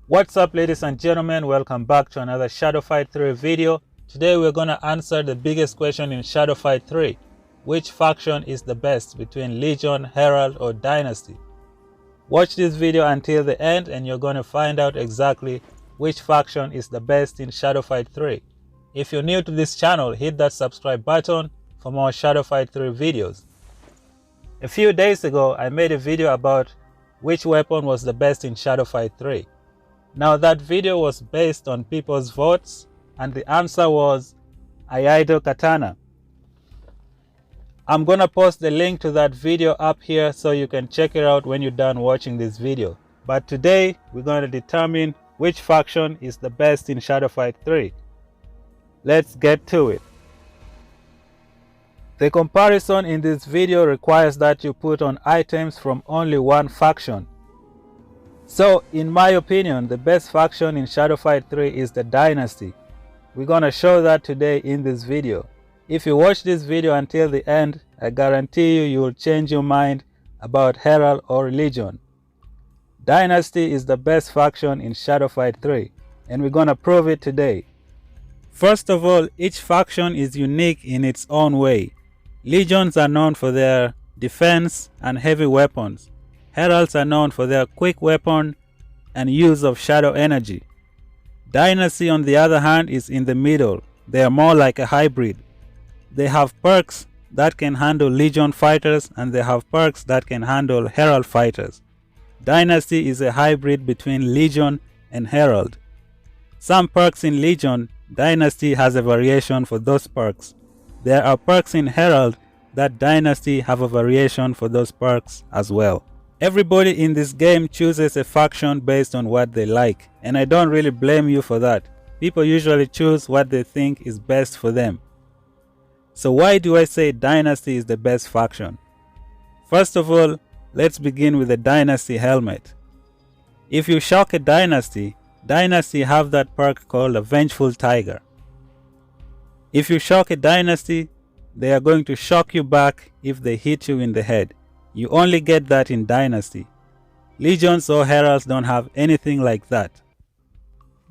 What's up, ladies and gentlemen, welcome back to another Shadow Fight 3 video. Today we're gonna answer the biggest question in Shadow Fight 3. Which faction is the best between Legion, Herald or Dynasty? Watch this video until the end and you're gonna find out exactly which faction is the best in Shadow Fight 3. If you're new to this channel, hit that subscribe button for more Shadow Fight 3 videos. A few days ago, I made a video about which weapon was the best in Shadow Fight 3. Now that video was based on people's votes and the answer was Aiaido Katana. I'm gonna post the link to that video up here so you can check it out when you're done watching this video. But today we're gonna determine which faction is the best in Shadow Fight 3. Let's get to it. The comparison in this video requires that you put on items from only one faction. So, in my opinion, the best faction in Shadow Fight 3 is the Dynasty. We're gonna show that today in this video. If you watch this video until the end, I guarantee you will change your mind about Herald or Legion. Dynasty is the best faction in Shadow Fight 3, and we're gonna prove it today. First of all, each faction is unique in its own way. Legions are known for their defense and heavy weapons. Heralds are known for their quick weapon and use of shadow energy. Dynasty, on the other hand, is in the middle. They are more like a hybrid. They have perks that can handle Legion fighters and they have perks that can handle Herald fighters. Dynasty is a hybrid between Legion and Herald. Some perks in Legion, Dynasty has a variation for those perks. There are perks in Herald that Dynasty have a variation for those perks as well. Everybody in this game chooses a faction based on what they like, and I don't really blame you for that. People usually choose what they think is best for them. So why do I say Dynasty is the best faction? First of all, let's begin with the Dynasty helmet. If you shock a Dynasty, Dynasty have that perk called a Vengeful Tiger. If you shock a Dynasty, they are going to shock you back if they hit you in the head. You only get that in Dynasty. Legions or Heralds don't have anything like that.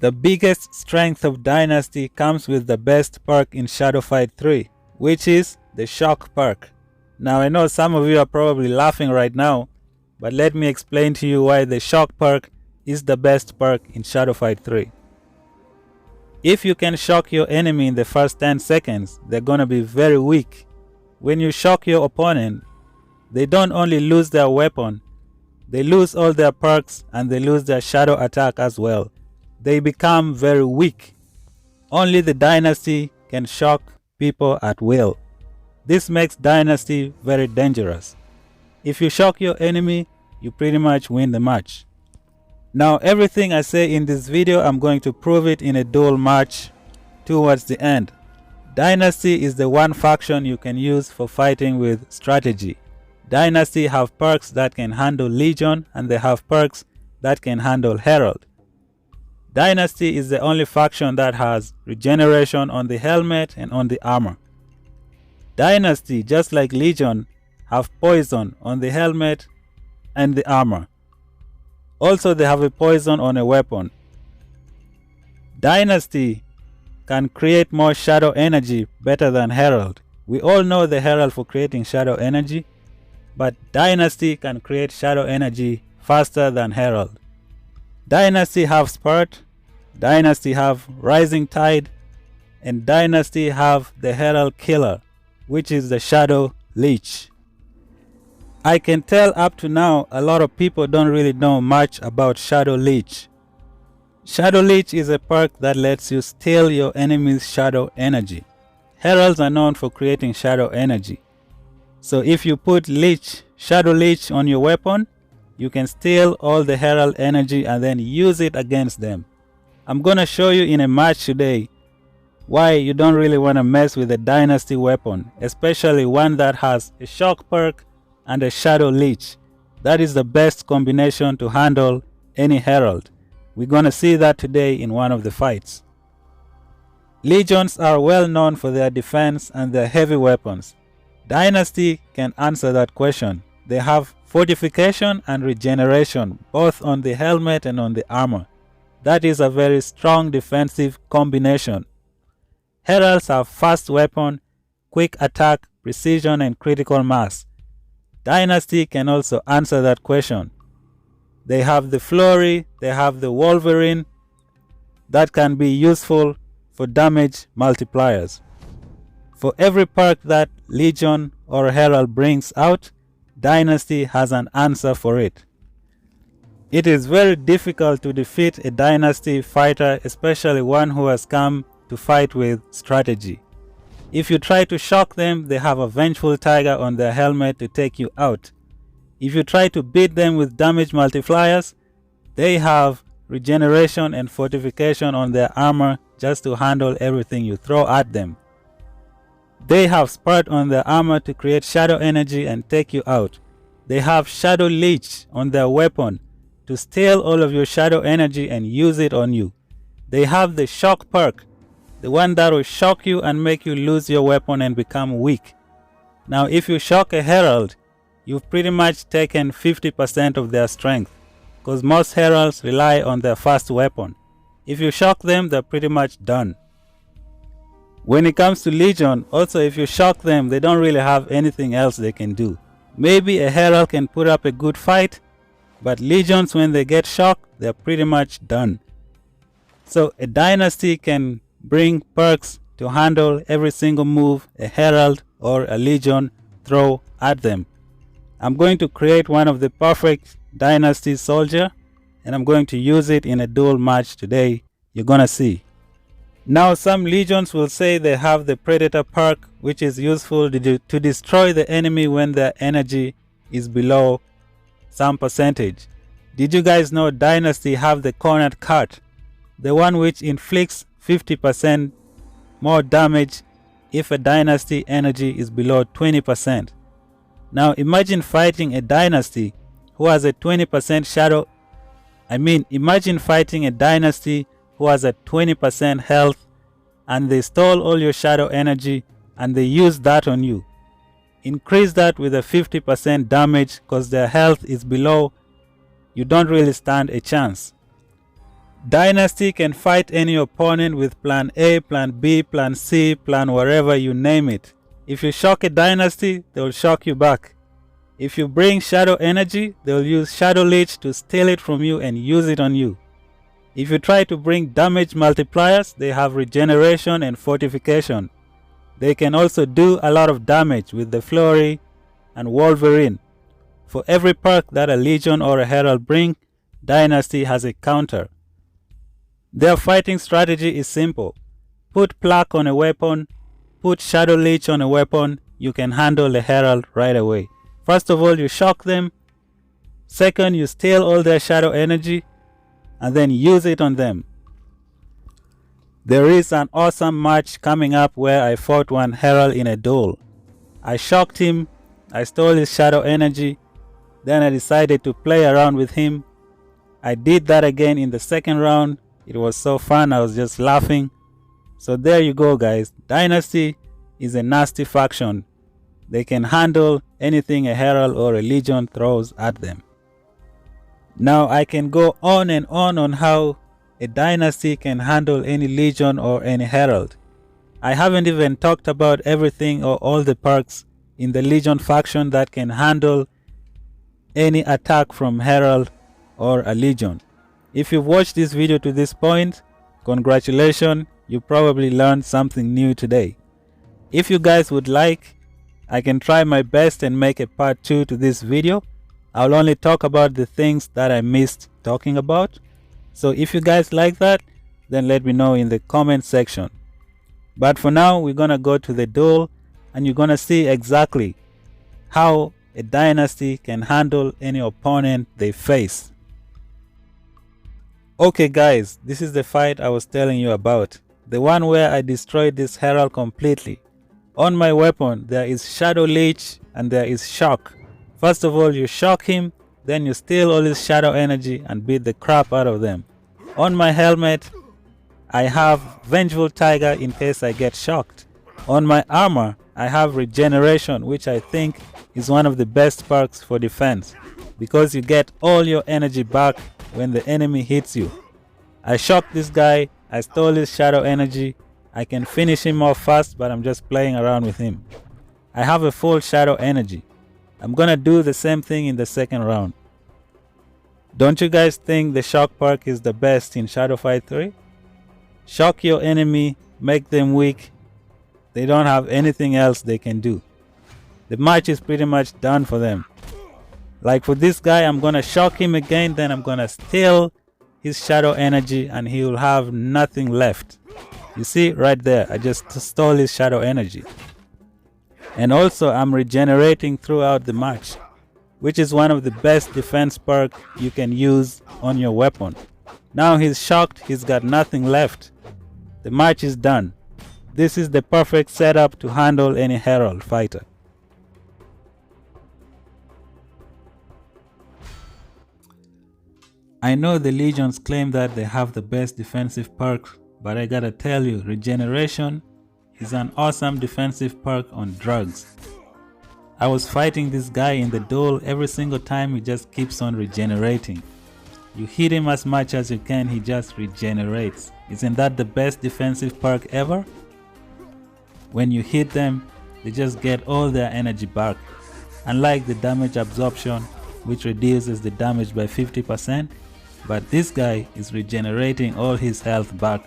The biggest strength of Dynasty comes with the best perk in Shadow Fight 3, which is the Shock perk. Now I know some of you are probably laughing right now, but let me explain to you why the Shock perk is the best perk in Shadow Fight 3. If you can shock your enemy in the first 10 seconds, they're gonna be very weak. When you shock your opponent, they don't only lose their weapon, they lose all their perks and they lose their shadow attack as well. They become very weak. Only the Dynasty can shock people at will. This makes Dynasty very dangerous. If you shock your enemy, you pretty much win the match. Now everything I say in this video, I'm going to prove it in a duel match towards the end. Dynasty is the one faction you can use for fighting with strategy. Dynasty have perks that can handle Legion and they have perks that can handle Herald. Dynasty is the only faction that has regeneration on the helmet and on the armor. Dynasty, just like Legion, have poison on the helmet and the armor. Also, they have a poison on a weapon. Dynasty can create more shadow energy better than Herald. We all know the Herald for creating shadow energy, but Dynasty can create shadow energy faster than Herald. Dynasty have Spurt, Dynasty have Rising Tide, and Dynasty have the Herald Killer, which is the Shadow Leech. I can tell up to now a lot of people don't really know much about Shadow Leech. Shadow Leech is a perk that lets you steal your enemy's shadow energy. Heralds are known for creating shadow energy. So if you put Shadow Leech on your weapon, you can steal all the Herald energy and then use it against them. I'm gonna show you in a match today why you don't really want to mess with a Dynasty weapon, especially one that has a Shock perk and a Shadow Leech. That is the best combination to handle any Herald. We're gonna see that today in one of the fights. Legions are well known for their defense and their heavy weapons. Dynasty can answer that question. They have fortification and regeneration, both on the helmet and on the armor. That is a very strong defensive combination. Heralds have fast weapon, quick attack, precision and critical mass. Dynasty can also answer that question. They have the Flurry, they have the Wolverine that can be useful for damage multipliers. For every perk that Legion or Herald brings out, Dynasty has an answer for it. It is very difficult to defeat a Dynasty fighter, especially one who has come to fight with strategy. If you try to shock them, they have a Vengeful Tiger on their helmet to take you out. If you try to beat them with damage multipliers, they have Regeneration and Fortification on their armor just to handle everything you throw at them. They have Spurt on their armor to create shadow energy and take you out. They have Shadow Leech on their weapon to steal all of your shadow energy and use it on you. They have the Shock perk, the one that will shock you and make you lose your weapon and become weak. Now if you shock a Herald, you've pretty much taken 50% of their strength, because most Heralds rely on their fast weapon. If you shock them, they're pretty much done. When it comes to Legion, also if you shock them, they don't really have anything else they can do. Maybe a Herald can put up a good fight, but Legions, when they get shocked, they're pretty much done. So a Dynasty can bring perks to handle every single move a Herald or a Legion throw at them. I'm going to create one of the perfect Dynasty soldier, and I'm going to use it in a duel match today. You're gonna see. Now some Legions will say they have the Predator perk, which is useful to destroy the enemy when their energy is below some percentage. Did you guys know Dynasty have the Cornered Cut, the one which inflicts 50% more damage if a Dynasty energy is below 20%. Now imagine fighting a Dynasty who has a 20% shadow. Imagine fighting a Dynasty who has a 20% health and they stole all your shadow energy and they use that on you. Increase that with a 50% damage because their health is below. You don't really stand a chance. Dynasty can fight any opponent with plan A, plan B, plan C, plan whatever, you name it. If you shock a Dynasty, they will shock you back. If you bring shadow energy, they will use Shadow Leech to steal it from you and use it on you. If you try to bring damage multipliers, they have Regeneration and Fortification. They can also do a lot of damage with the Flurry and Wolverine. For every perk that a Legion or a Herald bring, Dynasty has a counter. Their fighting strategy is simple. Put Plaque on a weapon, put Shadow Leech on a weapon, you can handle the Herald right away. First of all, you shock them. Second, you steal all their shadow energy and then use it on them. There is an awesome match coming up where I fought one Herald in a duel. I shocked him, I stole his shadow energy, then I decided to play around with him. I did that again in the second round. It was so fun, I was just laughing. So there you go guys, Dynasty is a nasty faction. They can handle anything a Herald or a Legion throws at them. Now I can go on and on how a Dynasty can handle any Legion or any Herald. I haven't even talked about everything or all the perks in the Legion faction that can handle any attack from Herald or a Legion. If you've watched this video to this point, congratulations, you probably learned something new today. If you guys would like, I can try my best and make a part 2 to this video. I'll only talk about the things that I missed talking about. So if you guys like that, then let me know in the comment section. But for now, we're gonna go to the duel and you're gonna see exactly how a Dynasty can handle any opponent they face. Okay guys, this is the fight I was telling you about. The one where I destroyed this Herald completely. On my weapon, there is Shadow Leech and there is Shock. First of all, you shock him, then you steal all his shadow energy and beat the crap out of them. On my helmet, I have Vengeful Tiger in case I get shocked. On my armor, I have Regeneration, which I think is one of the best perks for defense, because you get all your energy back when the enemy hits you. I shocked this guy, I stole his shadow energy. I can finish him off fast, but I'm just playing around with him. I have a full shadow energy. I'm gonna do the same thing in the second round. Don't you guys think the shock perk is the best in Shadow Fight 3? Shock your enemy, make them weak. They don't have anything else they can do. The match is pretty much done for them. Like for this guy, I'm gonna shock him again, then I'm gonna steal his shadow energy and he will have nothing left. You see right there, I just stole his shadow energy. And also I'm regenerating throughout the match, which is one of the best defense perk you can use on your weapon. Now he's shocked, he's got nothing left. The match is done. This is the perfect setup to handle any Herald fighter. I know the Legions claim that they have the best defensive perk, but I gotta tell you, Regeneration is an awesome defensive perk on drugs. I was fighting this guy in the duel, every single time he just keeps on regenerating. You hit him as much as you can, he just regenerates. Isn't that the best defensive perk ever? When you hit them, they just get all their energy back. Unlike the damage absorption, which reduces the damage by 50%, but this guy is regenerating all his health back.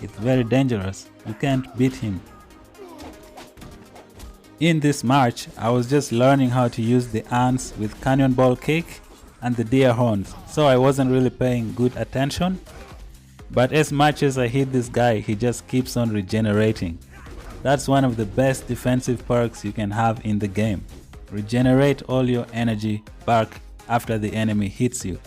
It's very dangerous, you can't beat him. In this match, I was just learning how to use the ants with cannonball kick and the deer horns, so I wasn't really paying good attention. But as much as I hit this guy, he just keeps on regenerating. That's one of the best defensive perks you can have in the game. Regenerate all your energy back after the enemy hits you.